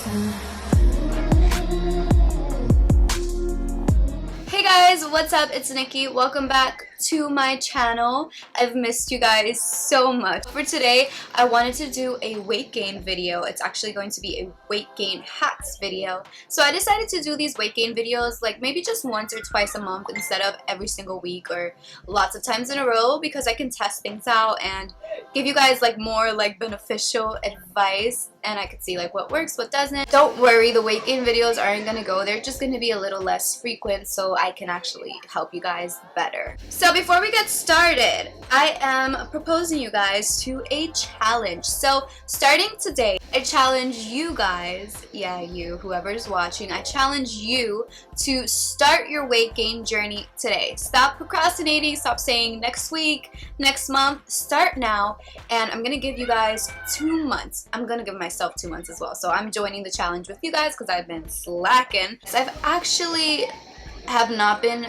Hey guys, what's up? It's Nikki. Welcome back to my channel. I've missed you guys so much. For today, I wanted to do a weight gain video. It's actually going to be a weight gain hacks video. So I decided to do these weight gain videos like maybe just once or twice a month instead of every single week or lots of times in a row, because I can test things out and give you guys like more like beneficial advice, and I could see like what works, what doesn't. Don't worry, the weight gain videos aren't gonna go. They're just gonna be a little less frequent so I can actually help you guys better. So before we get started, I am proposing you guys to a challenge. So starting today, I challenge you guys, yeah, you, whoever's watching, I challenge you to start your weight gain journey today. Stop procrastinating, stop saying next week, next month, start now. And I'm gonna give you guys 2 months. I'm gonna give myself 2 months as well. So I'm joining the challenge with you guys because I've been slacking. So I've actually have not been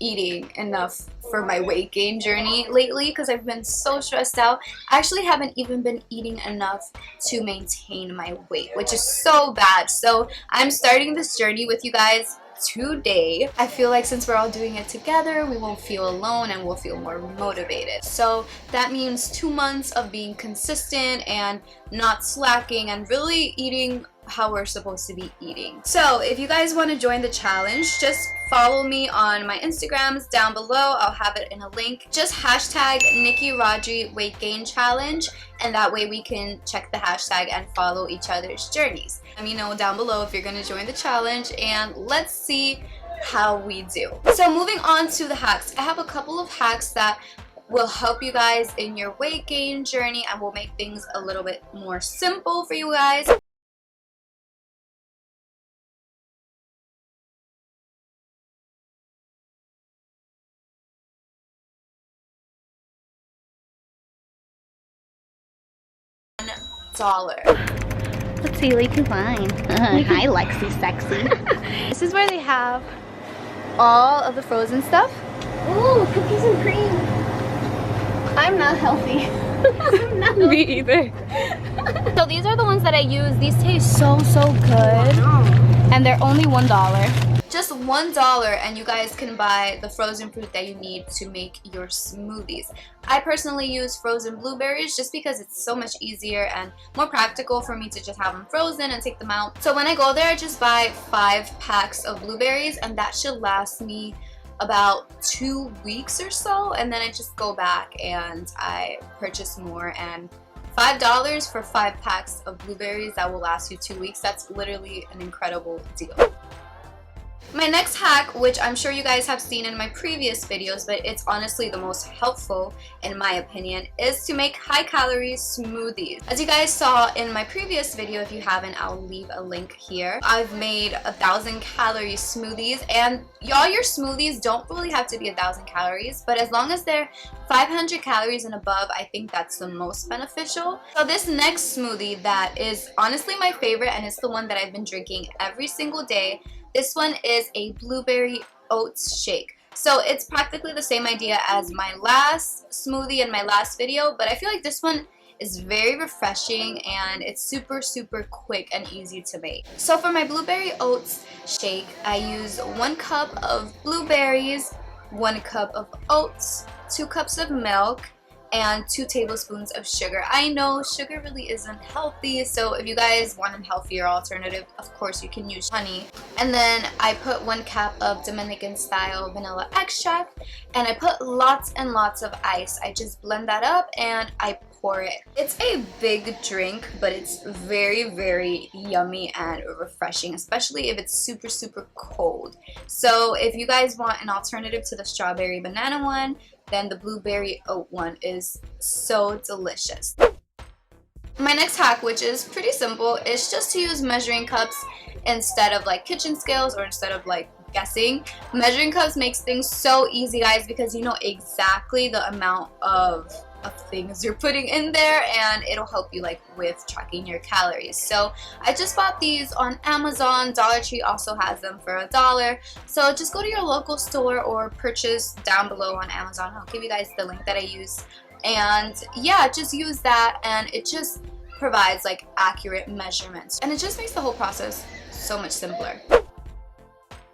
eating enough for my weight gain journey lately because I've been so stressed out. I actually haven't even been eating enough to maintain my weight, which is so bad. So I'm starting this journey with you guys today. I feel like since we're all doing it together, we won't feel alone and we'll feel more motivated. So that means 2 months of being consistent and not slacking and really eating how we're supposed to be eating. So if you guys want to join the challenge, just follow me on my Instagrams down below. I'll have it in a link. Just hashtag Nikki Rodri weight gain challenge, and that way we can check the hashtag and follow each other's journeys. Let me know down below if you're going to join the challenge, and let's see how we do. So moving on to the hacks. I have a couple of hacks that will help you guys in your weight gain journey and will make things a little bit more simple for you guys. $1. Let's see, we can find. Hi, Lexi Sexy. This is where they have all of the frozen stuff. Ooh, cookies and cream. I'm not healthy. I'm not Me either. So these are the ones that I use. These taste so good. Wow. And they're only $1. Just $1, and you guys can buy the frozen fruit that you need to make your smoothies. I personally use frozen blueberries just because it's so much easier and more practical for me to just have them frozen and take them out. So when I go there, I just buy 5 packs of blueberries, and that should last me about 2 weeks or so, and then I just go back and I purchase more. And $5 for 5 packs of blueberries that will last you 2 weeks, that's literally an incredible deal. My next hack, which I'm sure you guys have seen in my previous videos, but it's honestly the most helpful in my opinion, is to make high-calorie smoothies. As you guys saw in my previous video, if you haven't, I'll leave a link here. I've made 1,000-calorie smoothies, and y'all, your smoothies don't really have to be 1,000 calories, but as long as they're 500 calories and above, I think that's the most beneficial. So this next smoothie that is honestly my favorite, and it's the one that I've been drinking every single day, this one is a blueberry oats shake. So it's practically the same idea as my last smoothie in my last video, but I feel like this one is very refreshing and it's super quick and easy to make. So for my blueberry oats shake, I use 1 cup of blueberries, 1 cup of oats, 2 cups of milk, and 2 tablespoons of sugar. I know sugar really isn't healthy, so if you guys want a healthier alternative, of course you can use honey. And then I put 1 cup of Dominican style vanilla extract, and I put lots and lots of ice. I just blend that up and I pour it. It's a big drink, but it's very yummy and refreshing, especially if it's super cold. So if you guys want an alternative to the strawberry banana one, then the blueberry oat one is so delicious. My next hack, which is pretty simple, is just to use measuring cups instead of like kitchen scales or instead of like guessing. Measuring cups makes things so easy, guys, because you know exactly the amount of things you're putting in there, and it'll help you like with tracking your calories. So I just bought these on Amazon. Dollar Tree also has them for $1. So just go to your local store or purchase down below on Amazon. I'll give you guys the link that I use, and yeah, just use that, and it just provides like accurate measurements, and it just makes the whole process so much simpler.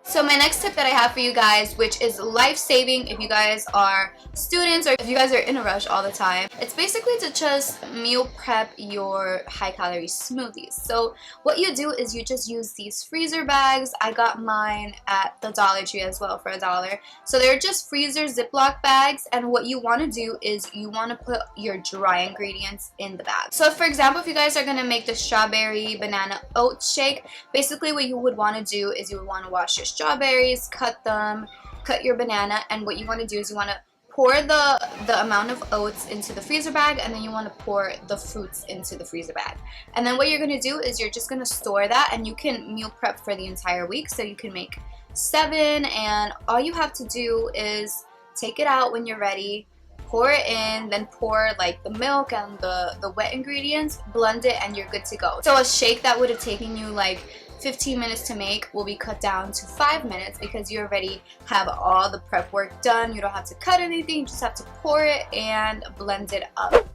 So my next tip that I have for you guys, which is life-saving if you guys are students or if you guys are in a rush all the time, it's basically to just meal prep your high-calorie smoothies. So what you do is you just use these freezer bags. I got mine at the Dollar Tree as well for $1. So they're just freezer Ziploc bags, and what you want to do is you want to put your dry ingredients in the bag. So for example, if you guys are going to make the strawberry banana oat shake, basically what you would want to do is you would want to wash your strawberries, cut them, cut your banana, and what you want to do is you want to pour the amount of oats into the freezer bag, and then you want to pour the fruits into the freezer bag. And then what you're going to do is you're just going to store that, and you can meal prep for the entire week. So you can make 7, and all you have to do is take it out when you're ready, pour it in, then pour like the milk and the wet ingredients, blend it, and you're good to go. So a shake that would have taken you like 15 minutes to make will be cut down to 5 minutes because you already have all the prep work done. You don't have to cut anything, you just have to pour it and blend it up.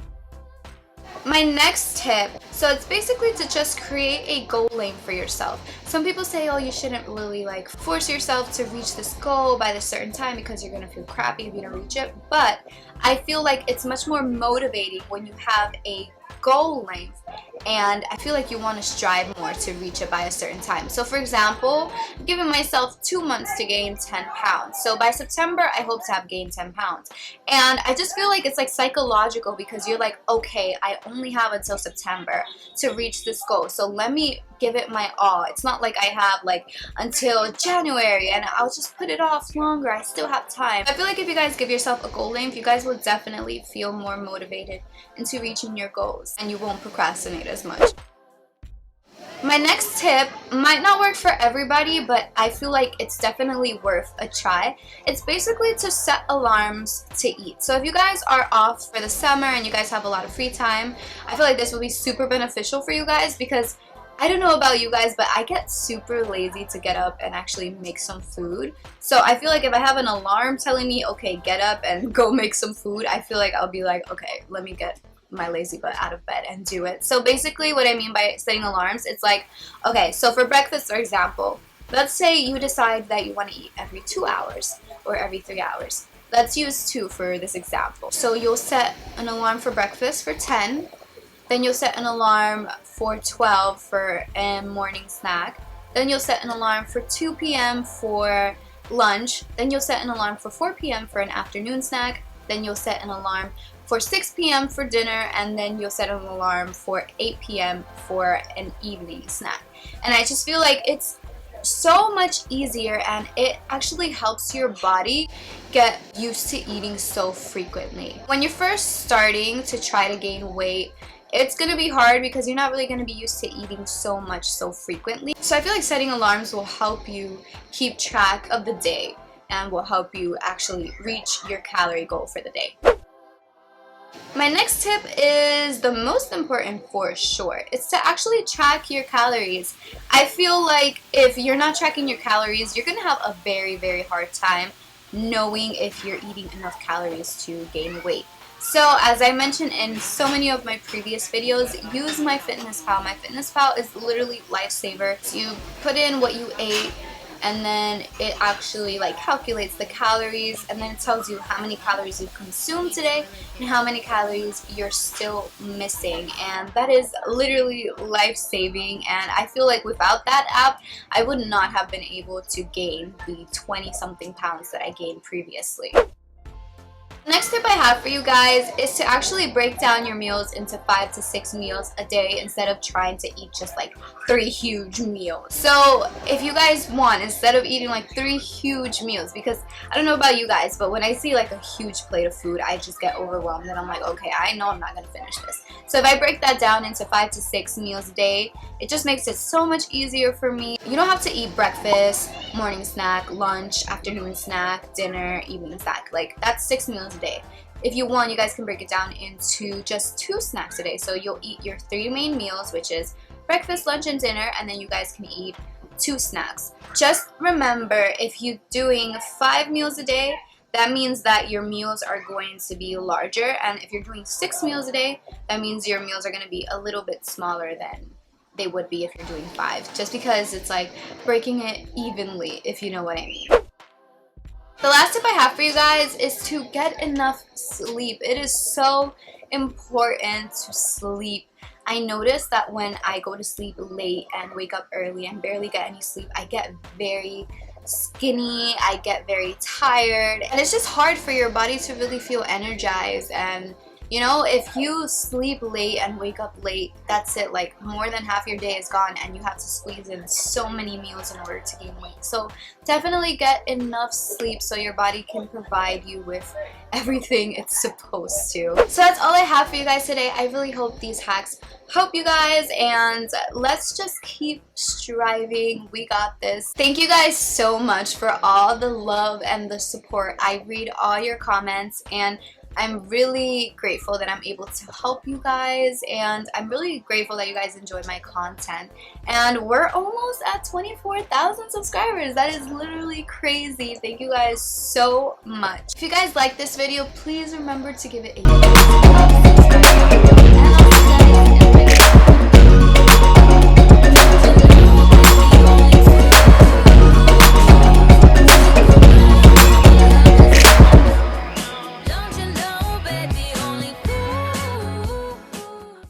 My next tip, so it's basically to just create a goal lane for yourself. Some people say, oh, you shouldn't really like force yourself to reach this goal by this certain time because you're gonna feel crappy if you don't reach it, but I feel like it's much more motivating when you have a goal length, and I feel like you want to strive more to reach it by a certain time. So for example, I'm giving myself 2 months to gain 10 pounds. So by September, I hope to have gained 10 pounds. And I just feel like it's like psychological because you're like, okay, I only have until September to reach this goal. So let me give it my all. It's not like I have like until January and I'll just put it off longer. I still have time. I feel like if you guys give yourself a goal length, you guys will definitely feel more motivated into reaching your goals and you won't procrastinate as much. My next tip might not work for everybody, but I feel like it's definitely worth a try. It's basically to set alarms to eat. So if you guys are off for the summer and you guys have a lot of free time, I feel like this will be super beneficial for you guys because I don't know about you guys, but I get super lazy to get up and actually make some food. So I feel like if I have an alarm telling me, okay, get up and go make some food, I feel like I'll be like, okay, let me get my lazy butt out of bed and do it. So basically what I mean by setting alarms, it's like, okay, so for breakfast, for example, let's say you decide that you want to eat every 2 hours or every 3 hours. Let's use 2 for this example. So you'll set an alarm for breakfast for 10, then you'll set an alarm for 12 for a morning snack, then you'll set an alarm for 2 p.m. for lunch, then you'll set an alarm for 4 p.m. for an afternoon snack, then you'll set an alarm for 6 p.m. for dinner, and then you'll set an alarm for 8 p.m. for an evening snack. And I just feel like it's so much easier and it actually helps your body get used to eating so frequently. When you're first starting to try to gain weight, it's gonna be hard because you're not really gonna be used to eating so much so frequently. So I feel like setting alarms will help you keep track of the day and will help you actually reach your calorie goal for the day. My next tip is the most important for sure. It's to actually track your calories. I feel like if you're not tracking your calories, you're gonna have a very, very hard time knowing if you're eating enough calories to gain weight. So as I mentioned in so many of my previous videos, use MyFitnessPal. MyFitnessPal is literally lifesaver. So you put in what you ate and then it actually like calculates the calories and then it tells you how many calories you've consumed today and how many calories you're still missing, and that is literally life-saving. And I feel like without that app I would not have been able to gain the 20-something pounds that I gained previously. Next tip I have for you guys is to actually break down your meals into 5 to 6 meals a day instead of trying to eat just like 3 huge meals. So if you guys want, instead of eating like 3 huge meals, because I don't know about you guys, but when I see like a huge plate of food, I just get overwhelmed and I'm like, okay, I know I'm not gonna finish this. So if I break that down into 5 to 6 meals a day, it just makes it so much easier for me. You don't have to eat breakfast, morning snack, lunch, afternoon snack, dinner, evening snack. Like that's 6 meals a day. If you want, you guys can break it down into just 2 snacks a day. So you'll eat your 3 main meals, which is breakfast, lunch, and dinner, and then you guys can eat 2 snacks. Just remember, if you're doing 5 meals a day, that means that your meals are going to be larger. And if you're doing 6 meals a day, that means your meals are going to be a little bit smaller than they would be if you're doing 5, just because it's like breaking it evenly, if you know what I mean. The last tip I have for you guys is to get enough sleep. It is so important to sleep. I notice that when I go to sleep late and wake up early and barely get any sleep, I get very skinny, I get very tired, and it's just hard for your body to really feel energized. And you know, if you sleep late and wake up late, that's it. Like, more than half your day is gone and you have to squeeze in so many meals in order to gain weight. So definitely get enough sleep so your body can provide you with everything it's supposed to. So that's all I have for you guys today. I really hope these hacks help you guys, and let's just keep striving. We got this. Thank you guys so much for all the love and the support. I read all your comments, and I'm really grateful that I'm able to help you guys, and I'm really grateful that you guys enjoy my content. And we're almost at 24,000 subscribers. That is literally crazy. Thank you guys so much. If you guys like this video, please remember to give it a thumbs up. And I'll see you guys